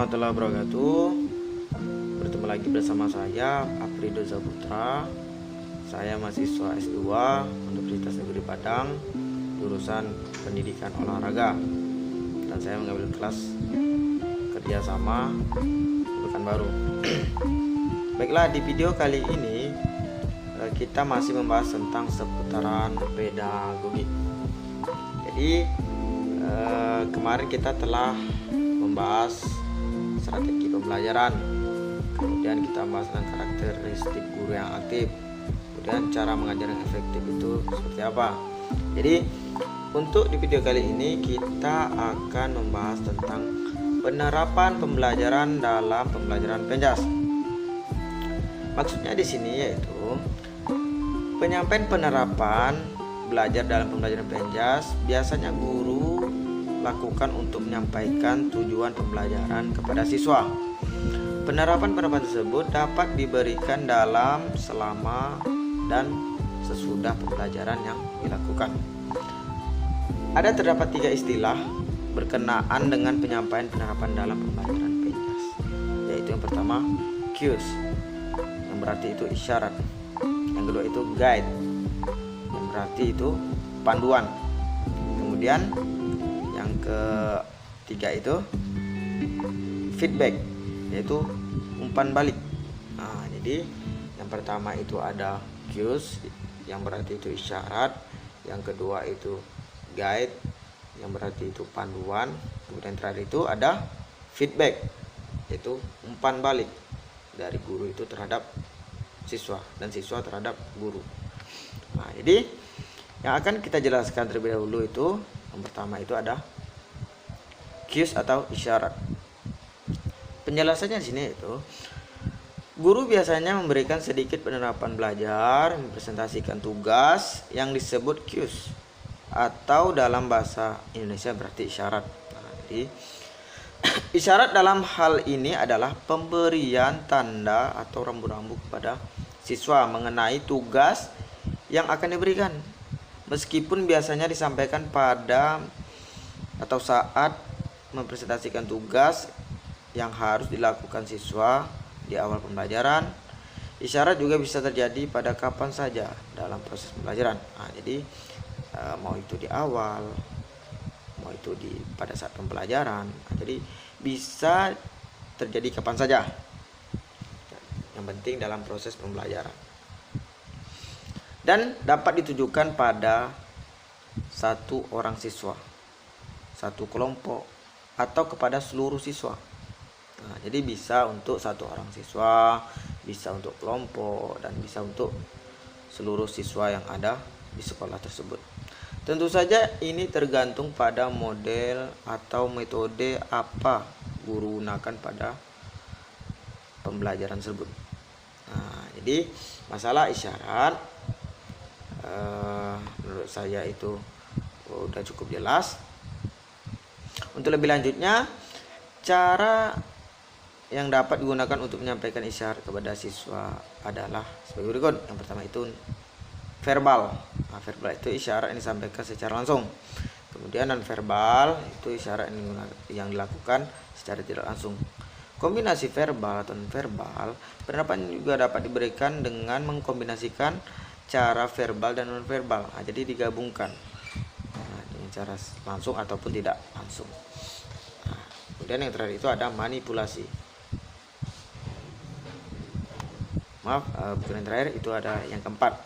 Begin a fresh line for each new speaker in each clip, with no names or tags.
warahmatullahi wabarakatuh. Bertemu lagi bersama saya Afrido Zaputra. Saya mahasiswa S2 Universitas Negeri Padang, jurusan Pendidikan Olahraga, dan saya mengambil kelas kerjasama Pekanbaru. Baiklah, di video kali ini kita masih membahas tentang seputaran pedagogi. Jadi kemarin kita telah membahas strategi pembelajaran, kemudian kita bahas tentang karakteristik guru yang aktif, kemudian cara mengajar yang efektif itu seperti apa. Jadi untuk di video kali ini kita akan membahas tentang penerapan pembelajaran dalam pembelajaran penjas. Maksudnya di sini yaitu penyampaian penerapan belajar dalam pembelajaran penjas biasanya guru lakukan untuk menyampaikan tujuan pembelajaran kepada siswa. Penerapan tersebut dapat diberikan dalam, selama, dan sesudah pembelajaran yang dilakukan. Terdapat 3 istilah berkenaan dengan penyampaian penerapan dalam pembelajaran penjas, yaitu yang pertama cues, yang berarti itu isyarat. Yang kedua itu guide, yang berarti itu panduan. Kemudian yang ketiga itu feedback, yaitu umpan balik. Jadi yang pertama itu ada cues, yang berarti itu isyarat. Yang kedua itu guide, yang berarti itu panduan. Kemudian terakhir itu ada feedback, yaitu umpan balik dari guru itu terhadap siswa dan siswa terhadap guru. Jadi yang akan kita jelaskan terlebih dahulu itu yang pertama itu ada cues atau isyarat. Penjelasannya di sini itu guru biasanya memberikan sedikit penerapan belajar, mempresentasikan tugas yang disebut cues atau dalam bahasa Indonesia berarti isyarat. Jadi isyarat dalam hal ini adalah pemberian tanda atau rambu-rambu kepada siswa mengenai tugas yang akan diberikan, meskipun biasanya disampaikan pada atau saat mempresentasikan tugas yang harus dilakukan siswa di awal pembelajaran. Isyarat juga bisa terjadi pada kapan saja dalam proses pembelajaran. Jadi mau itu di awal, mau itu pada saat pembelajaran. Jadi bisa terjadi kapan saja. Yang penting dalam proses pembelajaran. Dan dapat ditujukan pada satu orang siswa, satu kelompok, atau kepada seluruh siswa. Jadi bisa untuk satu orang siswa, bisa untuk kelompok, dan bisa untuk seluruh siswa yang ada di sekolah tersebut. Tentu saja ini tergantung pada model atau metode apa guru gunakan pada pembelajaran tersebut. Jadi masalah isyarat menurut saya itu udah cukup jelas. Untuk lebih lanjutnya, cara yang dapat digunakan untuk menyampaikan isyarat kepada siswa adalah sebagai berikut. Yang pertama itu verbal. Verbal itu isyarat yang disampaikan secara langsung. Kemudian non verbal itu isyarat yang dilakukan secara tidak langsung. Kombinasi verbal atau non verbal, penerapan juga dapat diberikan dengan mengkombinasikan cara verbal dan non verbal. Jadi digabungkan dengan cara langsung ataupun tidak langsung. Kemudian yang terakhir itu ada manipulasi. Bukan yang terakhir, itu ada yang keempat.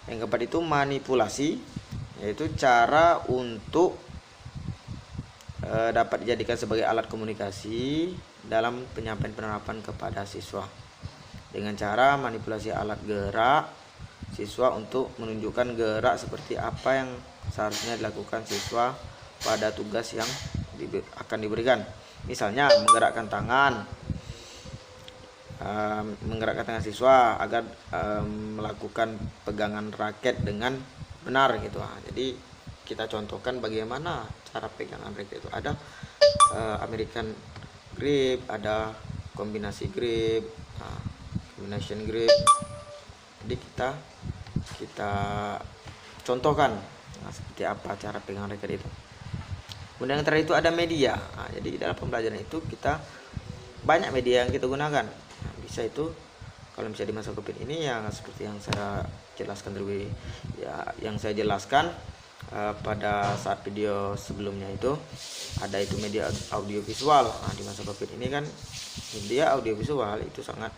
Yang keempat itu manipulasi, yaitu cara untuk dapat dijadikan sebagai alat komunikasi dalam penyampaian penerapan kepada siswa dengan cara manipulasi alat gerak siswa untuk menunjukkan gerak seperti apa yang seharusnya dilakukan siswa pada tugas yang akan diberikan. Misalnya menggerakkan tangan siswa agar melakukan pegangan raket dengan benar gitu. Jadi kita contohkan bagaimana cara pegangan raket itu. Ada American grip, ada kombinasi grip, combination grip. Jadi kita contohkan seperti apa cara pegangan raket itu. Kemudian yang terakhir itu ada media. Nah, jadi dalam pembelajaran itu kita banyak media yang kita gunakan. Nah, bisa itu kalau misalnya di masa COVID ini yang seperti yang saya jelaskan terlebih ya, yang saya jelaskan pada saat video sebelumnya itu ada itu media audiovisual. Nah, di masa COVID ini kan media audiovisual itu sangat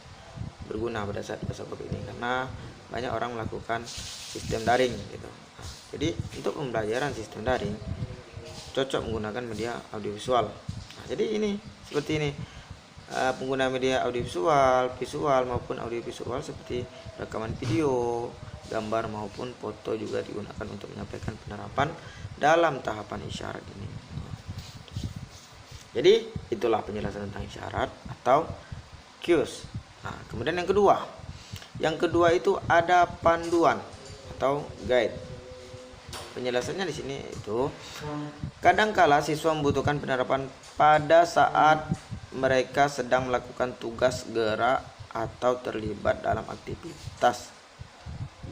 berguna pada saat masa COVID ini karena banyak orang melakukan sistem daring gitu. Nah, jadi untuk pembelajaran sistem daring cocok menggunakan media audiovisual. Nah, jadi ini seperti ini. Pengguna media audiovisual, visual maupun audiovisual seperti rekaman video, gambar maupun foto juga digunakan untuk menyampaikan penerapan dalam tahapan isyarat ini. Jadi itulah penjelasan tentang isyarat atau cues. Nah, kemudian yang kedua itu ada panduan atau guide. Penjelasannya di sini itu kadangkala siswa membutuhkan penerapan pada saat mereka sedang melakukan tugas gerak atau terlibat dalam aktivitas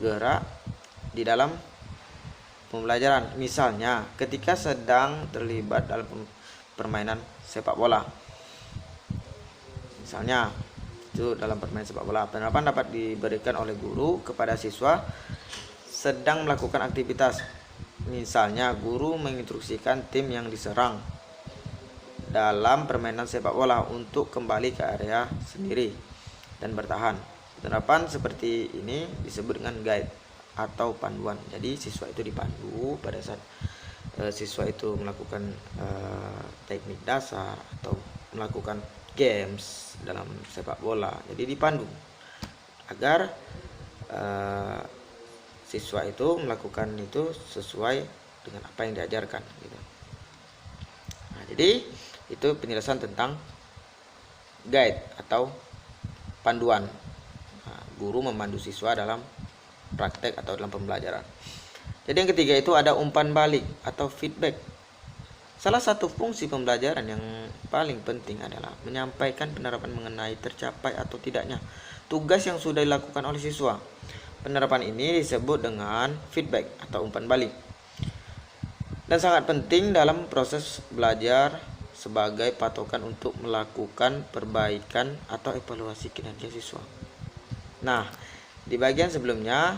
gerak di dalam pembelajaran. Misalnya ketika sedang terlibat dalam permainan sepak bola. Misalnya itu dalam permainan sepak bola, penerapan dapat diberikan oleh guru kepada siswa sedang melakukan aktivitas. Misalnya guru menginstruksikan tim yang diserang dalam permainan sepak bola untuk kembali ke area sendiri dan bertahan. Penerapan seperti ini disebut dengan guide atau panduan. Jadi siswa itu dipandu pada saat siswa itu melakukan teknik dasar atau melakukan games dalam sepak bola. Jadi dipandu agar siswa itu melakukan itu sesuai dengan apa yang diajarkan gitu. Nah, jadi itu penjelasan tentang guide atau panduan. Nah, guru memandu siswa dalam praktek atau dalam pembelajaran. Jadi yang ketiga itu ada umpan balik atau feedback. Salah satu fungsi pembelajaran yang paling penting adalah menyampaikan penerapan mengenai tercapai atau tidaknya tugas yang sudah dilakukan oleh siswa. Penerapan ini disebut dengan feedback atau umpan balik. Dan sangat penting dalam proses belajar sebagai patokan untuk melakukan perbaikan atau evaluasi kinerja siswa. Nah, di bagian sebelumnya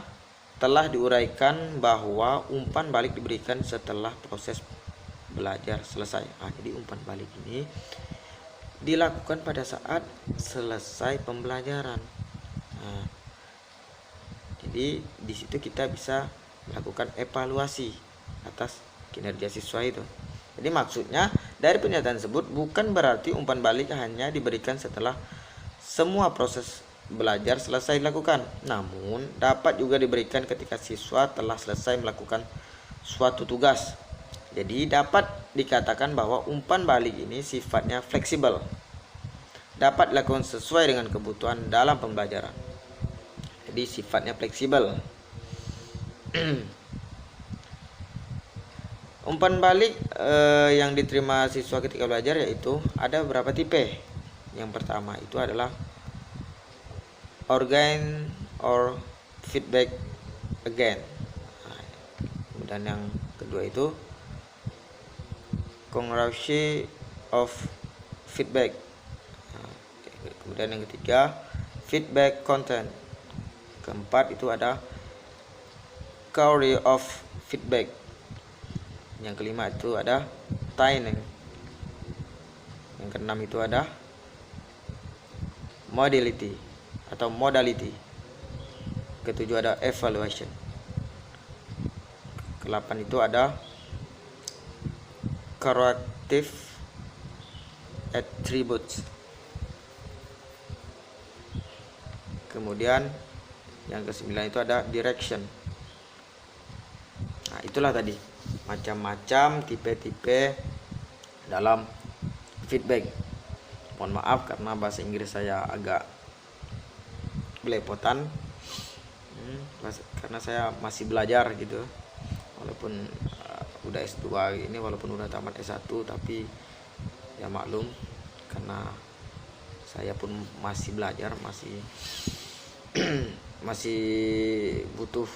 telah diuraikan bahwa umpan balik diberikan setelah proses belajar selesai. Nah, jadi umpan balik ini dilakukan pada saat selesai pembelajaran. Nah, jadi di situ kita bisa melakukan evaluasi atas kinerja siswa itu. Jadi maksudnya dari pernyataan tersebut bukan berarti umpan balik hanya diberikan setelah semua proses belajar selesai dilakukan, namun dapat juga diberikan ketika siswa telah selesai melakukan suatu tugas. Jadi dapat dikatakan bahwa umpan balik ini sifatnya fleksibel, dapat dilakukan sesuai dengan kebutuhan dalam pembelajaran. Jadi sifatnya fleksibel. Umpan balik yang diterima siswa ketika belajar yaitu ada beberapa tipe. Yang pertama itu adalah organ or feedback again. Kemudian yang kedua itu congruency of feedback. Kemudian yang ketiga feedback content. Keempat itu ada quality of feedback. Yang kelima itu ada timing. Yang keenam itu ada modality atau modality. Ketujuh ada evaluation. Kedelapan itu ada corrective attributes. Kemudian yang kesembilan itu ada direction. Nah, itulah tadi macam-macam tipe-tipe dalam feedback. Mohon maaf karena bahasa Inggris saya agak belepotan karena saya masih belajar gitu. Walaupun udah S2 ini, walaupun udah tamat S1, tapi ya maklum karena saya pun masih belajar, masih butuh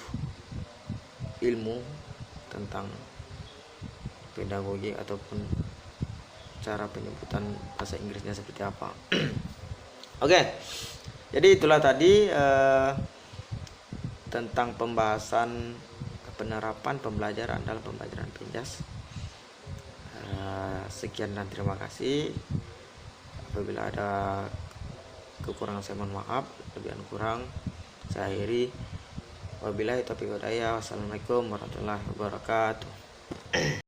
ilmu tentang pedagogi ataupun cara penyebutan bahasa Inggrisnya seperti apa. Oke, jadi itulah tadi tentang pembahasan penerapan pembelajaran dalam pembelajaran Pinjas. Sekian dan terima kasih. Apabila ada kekurangan saya mohon maaf, lebihan kurang saya akhiri. Wabillahi taufiq wal hidayah. Wassalamualaikum warahmatullahi wabarakatuh.